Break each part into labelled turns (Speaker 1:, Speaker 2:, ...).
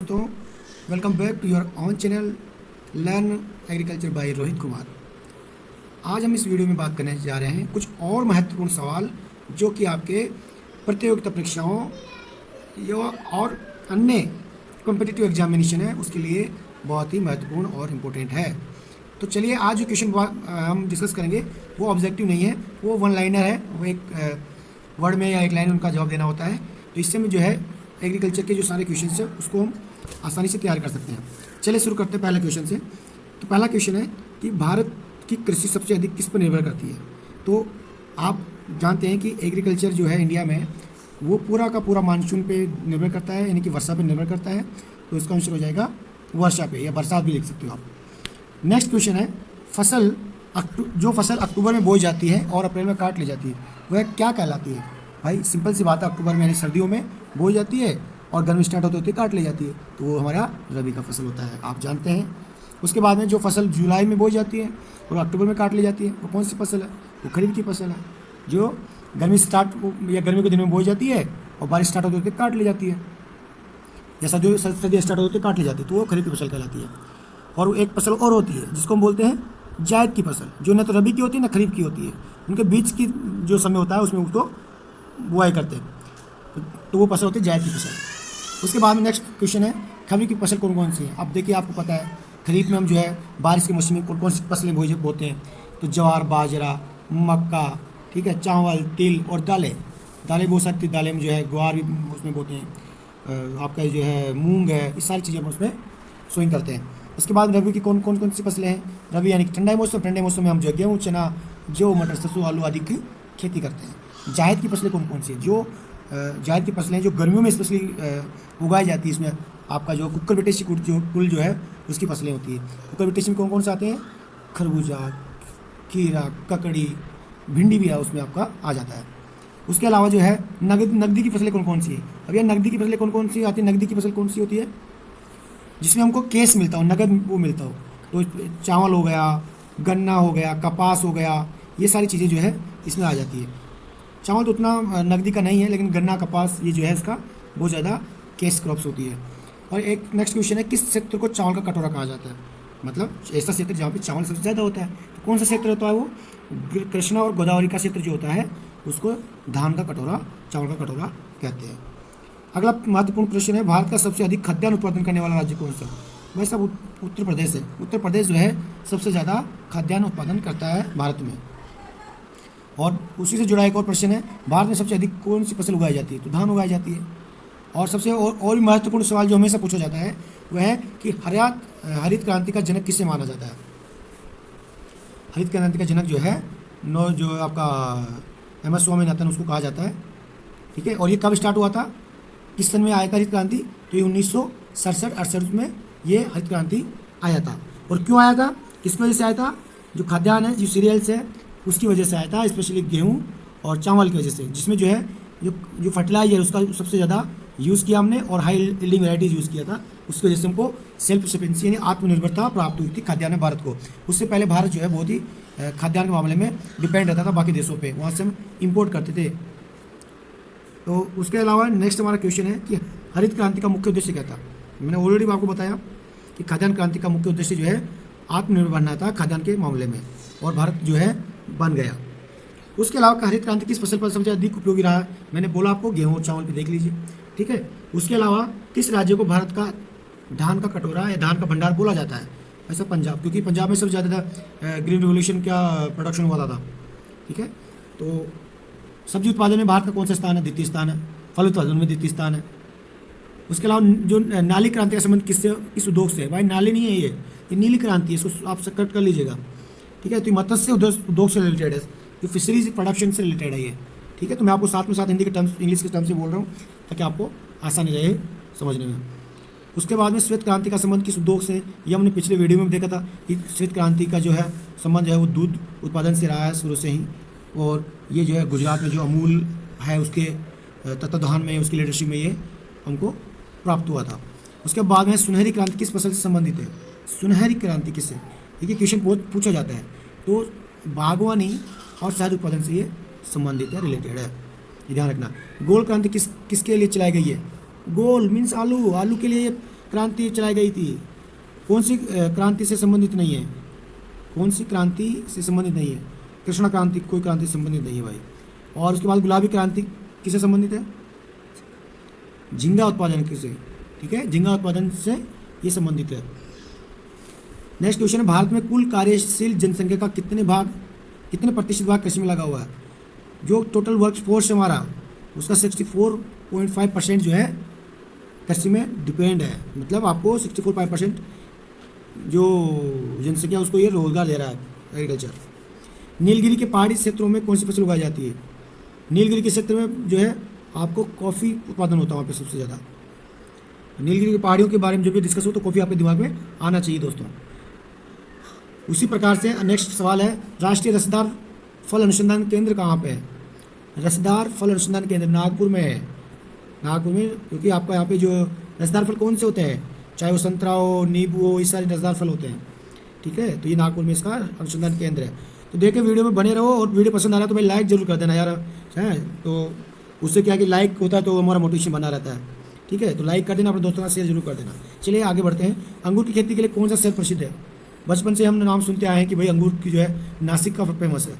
Speaker 1: तो welcome back to your own channel learn agriculture by Rohit Kumar. आज हम इस वीडियो में बात करने जा रहे हैं कुछ और महत्वपूर्ण सवाल जो कि आपके प्रतियोगिता परीक्षाओं या और अन्य कॉम्पिटिटिव एग्जामिनेशन है उसके लिए बहुत ही महत्वपूर्ण और इम्पोर्टेंट है। तो चलिए आज जो क्वेश्चन हम डिस्कस करेंगे वो ऑब्जेक्टिव नहीं है, वो वन लाइनर है, वो एक वर्ड में या एक लाइन उनका जवाब देना होता है। तो इससे में जो है एग्रीकल्चर के जो सारे क्वेश्चन हैं उसको हम आसानी से तैयार कर सकते हैं। चलिए शुरू करते हैं पहले क्वेश्चन से। तो पहला क्वेश्चन है कि भारत की कृषि सबसे अधिक किस पर निर्भर करती है। तो आप जानते हैं कि एग्रीकल्चर जो है इंडिया में वो पूरा का पूरा मानसून पे निर्भर करता है, यानी कि वर्षा पे निर्भर करता है। तो इसका आंसर हो जाएगा वर्षा पे, या बरसात भी लिख सकते हो आप। नेक्स्ट क्वेश्चन है जो फसल अक्टूबर में बोई जाती है और अप्रैल में काट ली जाती है वह क्या कहलाती है। भाई सिंपल सी बात है, अक्टूबर में यानी सर्दियों में बोई जाती है और गर्मी स्टार्ट होते होते काट ली जाती है, तो वो हमारा रबी का फसल होता है, आप जानते हैं। उसके बाद में जो फसल जुलाई में बोई जाती है और अक्टूबर में काट ली जाती है वो कौन सी फसल है, वो खरीफ की फसल है। जो गर्मी स्टार्ट या गर्मी के दिन में बोई जाती है और बारिश स्टार्ट होते होते काट ली जाती है, जैसा जो सर्दी स्टार्ट होते काट ली जाती है, तो वो खरीफ की फसल कहलाती है। और एक फसल और होती है जिसको हम बोलते हैं जायद की फसल, जो न तो रबी की होती है न खरीफ की होती है, उनके बीच की जो समय होता है उसमें उसको बुआई करते हैं, तो वो फसल होती है जायद की फसल। उसके बाद में नेक्स्ट क्वेश्चन है खरीफ की फसल कौन कौन सी है। अब देखिए आपको पता है खरीफ में हम जो है बारिश के मौसम में कौन कौन सी फसलें बोते हैं, तो ज्वार, बाजरा, मक्का, ठीक है, चावल, तिल और दालें बहुत सारी दालें में जो है ग्वार भी उसमें बोते हैं, आपका जो है मूंग है, इस सारी चीज़ें हम उसमें सोइंग करते हैं। उसके बाद रबी की कौन सी फसलें हैं। रबी यानी कि ठंडा मौसम में हम जो गेहूँ, चना, जौ, मटर, सरसों, आलू आदि की खेती करते हैं। जायद की फसलें कौन सी है, जो जायद की फसलें जो गर्मियों में स्पेशली उगाई जाती है, इसमें आपका जो कुकर विटेशी कुल जो है उसकी फसलें होती है। कुकर विटेशी में कौन से आते हैं, खरबूजा, खीरा, ककड़ी, भिंडी भी है उसमें आपका आ जाता है। उसके अलावा जो है नकदी की फसलें कौन सी है। अब यह नकदी की फसलें कौन सी आती है, नकदी की फसल कौन सी होती है जिसमें हमको कैश मिलता हो, नगद वो मिलता हो। तो चावल हो गया, गन्ना हो गया, कपास हो गया, ये सारी चीज़ें जो है इसमें आ जाती है। चावल तो उतना नकदी का नहीं है, लेकिन गन्ना, कपास ये जो है इसका बहुत ज़्यादा कैश क्रॉप्स होती है। और एक नेक्स्ट क्वेश्चन है किस क्षेत्र को चावल का कटोरा कहा जाता है। मतलब ऐसा क्षेत्र जहाँ पे चावल सबसे ज़्यादा होता है, तो कौन सा क्षेत्र होता है वो, कृष्णा और गोदावरी का क्षेत्र जो होता है उसको धान का कटोरा, चावल का कटोरा कहते हैं। अगला महत्वपूर्ण प्रश्न है भारत का सबसे अधिक खाद्यान्न उत्पादन करने वाला राज्य कौन सा। भाई साहब उत्तर प्रदेश है। उत्तर प्रदेश जो है सबसे ज़्यादा खाद्यान्न उत्पादन करता है भारत में। और उसी से जुड़ा एक और प्रश्न है भारत में सबसे अधिक कौन सी फसल उगाई जाती है, तो धान उगाई जाती है। और सबसे और भी महत्वपूर्ण सवाल जो हमेशा पूछा जाता है वह है कि हरित क्रांति का जनक किसे माना जाता है। हरित क्रांति का जनक जो है जो आपका एम एस स्वामीनाथन उसको कहा जाता है, ठीक है। और ये कब स्टार्ट हुआ था, किस सन में आया था हरित क्रांति, तो ये 1967-68 में ये हरित क्रांति आया था। और क्यों आया था, किस वजह से आया था, जो खाद्यान्न है, जो सीरियल्स है उसकी वजह से आया था, स्पेशली गेहूँ और चावल की वजह से, जिसमें जो है जो फर्टिलाइजर उसका सबसे ज़्यादा यूज़ किया हमने और हाई यील्डिंग वैराइटीज़ यूज़ किया था। उसकी वजह से हमको सेल्फ सफिशिएंसी यानी आत्मनिर्भरता प्राप्त हुई थी खाद्यान्न भारत को। उससे पहले भारत जो है बहुत ही खाद्यान्न के मामले में डिपेंड रहता था बाकी देशों पे, वहाँ से हम इम्पोर्ट करते थे। तो उसके अलावा नेक्स्ट हमारा क्वेश्चन है कि हरित क्रांति का मुख्य उद्देश्य क्या था। मैंने ऑलरेडी आपको बताया कि खाद्यान्न क्रांति का मुख्य उद्देश्य जो है आत्मनिर्भर बनना था खाद्यान्न के मामले में, और भारत जो है बन गया। उसके अलावा हरित क्रांति किस फसल पर सबसे अधिक उपयोगी रहा है, मैंने बोला आपको गेहूँ और चावल पे देख लीजिए, ठीक है। उसके अलावा किस राज्य को भारत का धान का कटोरा या धान का भंडार बोला जाता है, ऐसा पंजाब, क्योंकि पंजाब में सबसे ज़्यादा ग्रीन रिवोल्यूशन का प्रोडक्शन हुआ था, ठीक है। तो सब्जी उत्पादन में भारत का कौन सा स्थान है, द्वितीय स्थान है। फल उत्पादन में द्वितीय स्थान है। उसके अलावा जो नाली क्रांति का संबंध किस उद्योग से है, भाई नाली नहीं है ये नीली क्रांति है, इसको आप कट कर लीजिएगा, ठीक है। तो मत्स्य उद्योग से रिलेटेड है, जो फिशरीज प्रोडक्शन से रिलेटेड है ये, ठीक है। तो मैं आपको साथ में साथ हिंदी के टर्म्स, इंग्लिश के टर्म्स से बोल रहा हूँ ताकि आपको आसानी रहे समझने में। उसके बाद में श्वेत क्रांति का संबंध किस उद्योग से, ये हमने पिछले वीडियो में देखा था कि श्वेत क्रांति का जो है संबंध है वो दूध उत्पादन से रहा है शुरू से ही, और ये जो है गुजरात में जो अमूल है उसके तत्वाधान में, उसकी लीडरशिप में ये हमको प्राप्त हुआ था। उसके बाद में सुनहरी क्रांति किस फसल से संबंधित है, सुनहरी क्रांति किससे, देखिए क्वेश्चन बहुत पूछा जाता है। तो बागवानी और शहद उत्पादन से ये संबंधित है, रिलेटेड है, ध्यान रखना। गोल क्रांति किसके लिए चलाई गई है, गोल मीन्स आलू, आलू के लिए क्रांति चलाई गई थी? कौन सी क्रांति से संबंधित नहीं है? कौन सी क्रांति से संबंधित नहीं है? कृष्णा क्रांति कोई क्रांति से संबंधित नहीं है भाई। और उसके बाद गुलाबी क्रांति किससे संबंधित है? झींगा उत्पादन किसे? ठीक है, झींगा उत्पादन से ये संबंधित है। नेक्स्ट क्वेश्चन है, भारत में कुल कार्यशील जनसंख्या का कितने प्रतिशत भाग कृषि में लगा हुआ है? जो टोटल वर्क फोर्स है हमारा, उसका 64.5% जो है कृषि में डिपेंड है। मतलब आपको 64.5% जो जनसंख्या उसको ये रोजगार दे रहा है एग्रीकल्चर। नीलगिरी के पहाड़ी क्षेत्रों में कौन सी फसल उगाई जाती है? नीलगिरी के क्षेत्र में जो है आपको कॉफ़ी उत्पादन होता है वहाँ पे सबसे ज़्यादा। नीलगिरी की पहाड़ियों के बारे में जो भी डिस्कस हो तो कॉफ़ी आपके दिमाग में आना चाहिए दोस्तों। उसी प्रकार से नेक्स्ट सवाल है, राष्ट्रीय रसदार फल अनुसंधान केंद्र कहाँ पे है? रसदार फल अनुसंधान केंद्र नागपुर में है। नागपुर में, क्योंकि आपका यहाँ पे जो रसदार फल कौन से होते हैं, चाहे वो संतरा हो, नींबू हो, ये सारे रसदार फल होते हैं। ठीक है, तो ये नागपुर में इसका अनुसंधान केंद्र है। तो देखिए वीडियो में बने रहो, और वीडियो पसंद आ रहा है तो भाई लाइक जरूर कर देना यार, है तो उससे क्या कि लाइक होता है तो हमारा मोटिवेशन बना रहता है। ठीक है, तो लाइक कर देना, अपने दोस्तों का शेयर जरूर कर देना। चलिए आगे बढ़ते हैं। अंगूर की खेती के लिए कौन सा शहर प्रसिद्ध है? बचपन से हम नाम सुनते आए हैं कि भाई अंगूर की जो है नासिक का फेमस है।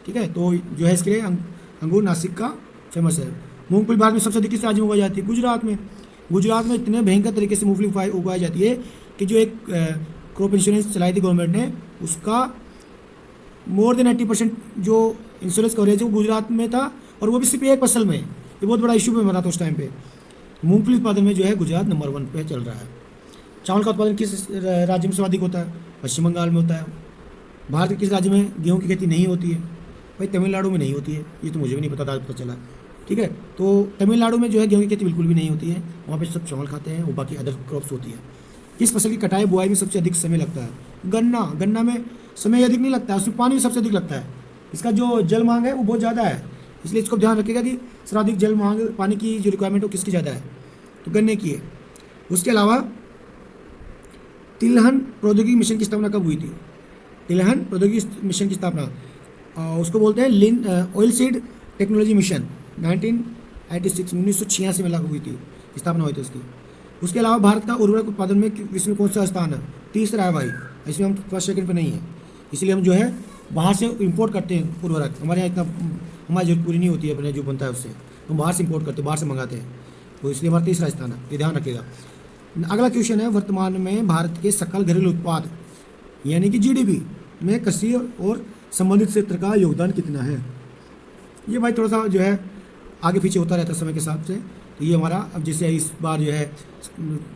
Speaker 1: ठीक है, तो जो है इसके लिए अंगूर नासिक का फेमस है। मूंगफली भारत में सबसे अधिक किस राज्य में उगाई जाती है? गुजरात में। गुजरात में इतने भयंकर तरीके से मूंगफली उगाई जाती है कि जो एक क्रॉप इंश्योरेंस चलाई थी गवर्नमेंट ने, उसका मोर देन 80% जो इंश्योरेंस कवरेज है वो गुजरात में था, और वो भी सिर्फ एक फसल में। ये बहुत बड़ा इशू में बना था उस टाइम पे। मूंगफली उत्पादन में जो है गुजरात नंबर 1 पे चल रहा है। चावल का उत्पादन किस राज्य में सर्वाधिक होता है? पश्चिम बंगाल में होता है। भारत के किस राज्य में गेहूं की खेती नहीं होती है? भाई तमिलनाडु में नहीं होती है, ये तो मुझे भी नहीं पता था, आज पता चला। ठीक है, तो तमिलनाडु में जो है गेहूं की खेती बिल्कुल भी नहीं होती है, वहाँ पे सब चावल खाते हैं, वो बाकी अदर क्रॉप्स होती है। किस फसल की कटाई बुआई में सबसे अधिक समय लगता है? गन्ना में समय अधिक नहीं लगता है, उसमें पानी भी सबसे अधिक लगता है। इसका जो जल मांग है वो बहुत ज़्यादा है, इसलिए इसको ध्यान रखिएगा कि सर्वाधिक जल मांग पानी की जो रिक्वायरमेंट हो किसकी ज़्यादा है, तो गन्ने की है। उसके अलावा तिलहन प्रौद्योगिकी मिशन की स्थापना कब हुई थी? तिलहन प्रौद्योगिकी मिशन की स्थापना उसको बोलते हैं ऑयल सीड टेक्नोलॉजी मिशन 1986 में लागू हुई थी, स्थापना हुई थी उसकी। उसके अलावा भारत का उर्वरक उत्पादन में विश्व में कौन सा स्थान है? तीसरा है भाई, इसमें हम फर्स्ट सेकंड पे नहीं है, इसलिए हम जो है बाहर से इंपोर्ट करते हैं उर्वरक। हमारे यहाँ इतना हमारी जरूरत पूरी नहीं होती है अपने जो बनता है उससे, हम बाहर से इंपोर्ट करते हैं, बाहर से मंगाते हैं, तो इसलिए हमारा तीसरा स्थान है, ये ध्यान रखिएगा। अगला क्वेश्चन है, वर्तमान में भारत के सकल घरेलू उत्पाद यानी कि जीडीपी में कृषि और संबंधित क्षेत्र का योगदान कितना है? ये भाई थोड़ा सा जो है आगे पीछे होता रहता है समय के हिसाब से। तो ये हमारा अब जैसे इस बार जो है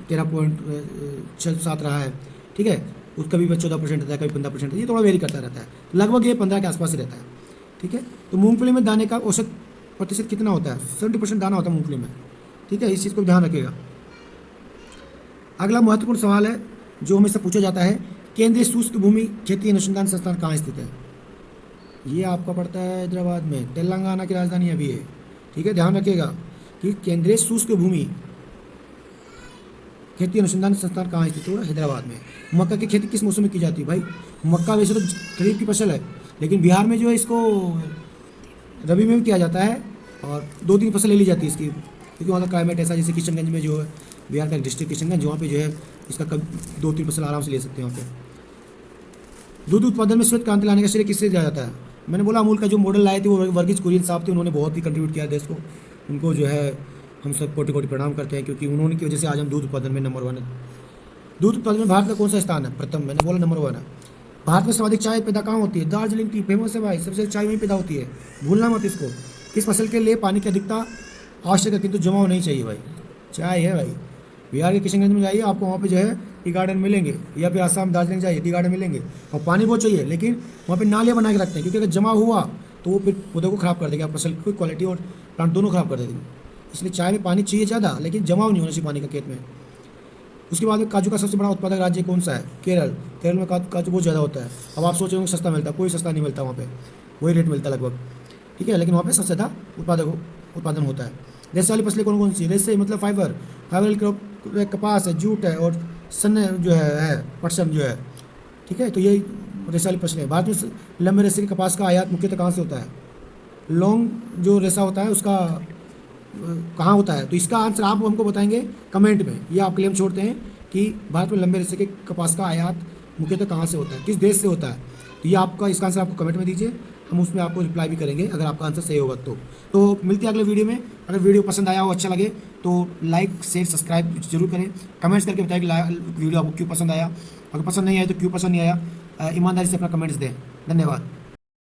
Speaker 1: 13.7 रहा है, ठीक है, उसका भी 14% रहता है, कभी 15%, ये थोड़ा वेरी करता रहता है, लगभग ये 15 के आसपास ही रहता है। ठीक है, तो मूंगफली में दाने का औसत प्रतिशत कितना होता है? 70% दाना होता है मूंगफली में। ठीक है, इस चीज़ को ध्यान रखिएगा। अगला महत्वपूर्ण सवाल है जो हमेशा पूछा जाता है, केंद्रीय शुष्क भूमि खेती अनुसंधान संस्थान कहाँ स्थित है? ये आपका पड़ता है हैदराबाद में, तेलंगाना की राजधानी अभी है। ठीक है, ध्यान रखिएगा कि केंद्रीय शुष्क भूमि खेती अनुसंधान संस्थान कहाँ स्थित है? हैदराबाद में। मक्का की खेती किस मौसम में की जाती है? भाई मक्का वैसे तो खरीफ की फसल है, लेकिन बिहार में जो है इसको रबी में भी किया जाता है, और 2-3 फसलें ली जाती है इसकी, क्योंकि वहाँ का क्लाइमेट ऐसा, जैसे किशनगंज में जो है बिहार का डिस्ट्रिक्ट किशनगंज, वहाँ पे जो है इसका कब 2-3 फसल आराम से ले सकते हैं वहाँ पे। दूध उत्पादन में श्वेत क्रांति लाने का श्रेय किससे दिया जाता है? मैंने बोला अमूल का जो मॉडल लाए थे वो वर्गीज कुरियन साहब थे, उन्होंने बहुत ही कंट्रीब्यूट किया देश को, उनको जो है हम सब कोटि कोटि प्रणाम करते हैं, क्योंकि उन्होंने की वजह से आज हम दूध उत्पादन में नंबर 1 है। दूध उत्पादन में भारत का कौन सा स्थान है? प्रथम, मैंने बोला नंबर 1 है। भारत में सर्वाधिक चाय पैदा कहाँ होती है? दार्जिलिंग टी फेमस है भाई, सबसे चाय वहीं पैदा होती है, भूलना मत इसको। किस फसल के लिए पानी की अधिकता आवश्यक है किंतु जमाव नहीं चाहिए? भाई चाय है भाई। बिहार के किशनगंज में जाइए, आपको वहाँ पे जो है टी गार्डन मिलेंगे, या फिर आसाम दार्जिलिंग जाइए टी गार्डन मिलेंगे, और पानी बहुत चाहिए, लेकिन वहाँ पे नालियाँ बना के रखते हैं, क्योंकि अगर जमा हुआ तो वो फिर पौधे को खराब कर देगा, फसल की क्वालिटी और प्लांट दोनों खराब कर देगी। इसलिए चाय में पानी चाहिए ज़्यादा, लेकिन जमाव नहीं होना चाहिए पानी का खेत में। उसके बाद में काजू का सबसे बड़ा उत्पादक राज्य कौन सा है? केरल। केरल में काजू बहुत ज़्यादा होता है। अब आप सोच रहे हो सस्ता मिलता है, कोई सस्ता नहीं मिलता, वहाँ पे वही रेट मिलता है लगभग। ठीक है, लेकिन वहाँ पे सबसे ज़्यादा उत्पादन होता है। रेशे वाली फसलें कौन कौन सी? रेशे मतलब फाइबर क्रॉप, कपास है, जूट है, और सन जो है पटसन जो है। ठीक है, तो ये रेशे वाली फसलें। भारत में लंबे रेशे के कपास का आयात मुख्यतः कहाँ से होता है? लॉन्ग जो रेशा होता है उसका कहाँ होता है, तो इसका आंसर आप हमको बताएंगे कमेंट में। ये आपके लिए हम छोड़ते हैं कि भारत में लंबे रेशे के कपास का आयात मुख्यतः कहाँ से होता है, किस देश से होता है। तो ये आपका इसका आंसर आपको कमेंट में दीजिए, हम उसमें आपको रिप्लाई भी करेंगे अगर आपका आंसर सही होगा तो मिलते हैं अगले वीडियो में। अगर वीडियो पसंद आया हो, अच्छा लगे तो लाइक शेयर सब्सक्राइब जरूर करें। कमेंट्स करके बताएं कि वीडियो आपको क्यों पसंद आया, अगर पसंद नहीं आया तो क्यों पसंद नहीं आया। ईमानदारी से अपना कमेंट्स दें। धन्यवाद।